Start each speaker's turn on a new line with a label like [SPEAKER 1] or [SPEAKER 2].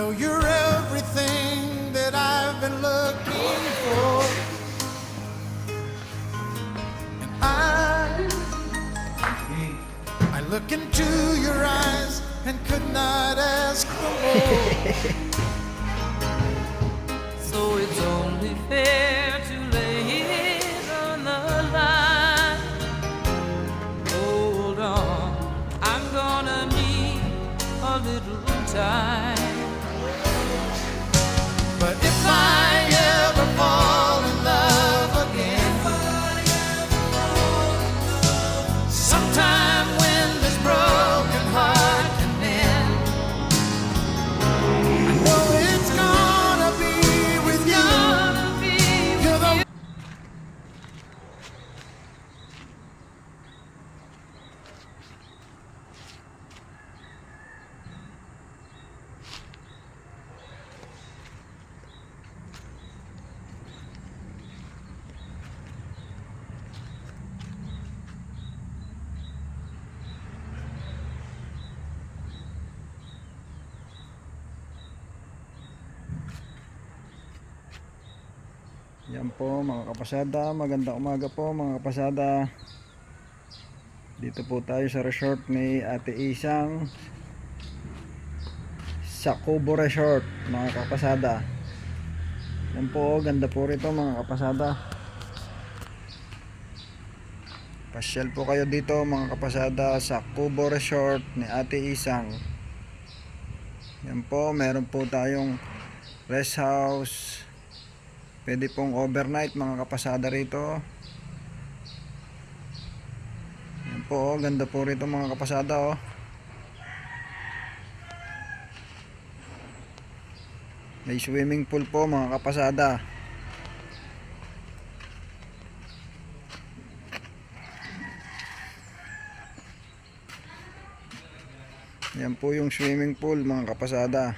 [SPEAKER 1] know you're everything that I've been looking for. And I look into your eyes and could not ask for more.
[SPEAKER 2] So it's only fair to lay it on the line. Hold on, I'm gonna need a little time.
[SPEAKER 1] But if I ever fall in love again, sometime when this broken heart can mend, I know it's gonna be with you. You're the
[SPEAKER 3] Yan po mga kapasada, magandang umaga po mga kapasada. Dito po tayo sa resort ni Ate Isang, sa Kubo Resort mga kapasada. Yan po, ganda po rito mga kapasada. Pasyal po kayo dito mga kapasada sa Kubo Resort ni Ate Isang. Yan po, meron po tayong rest house. Pwede pong overnight mga kapasada rito. Yan po, ganda po rito mga kapasada oh. May swimming pool po mga kapasada. Yan po yung swimming pool mga kapasada.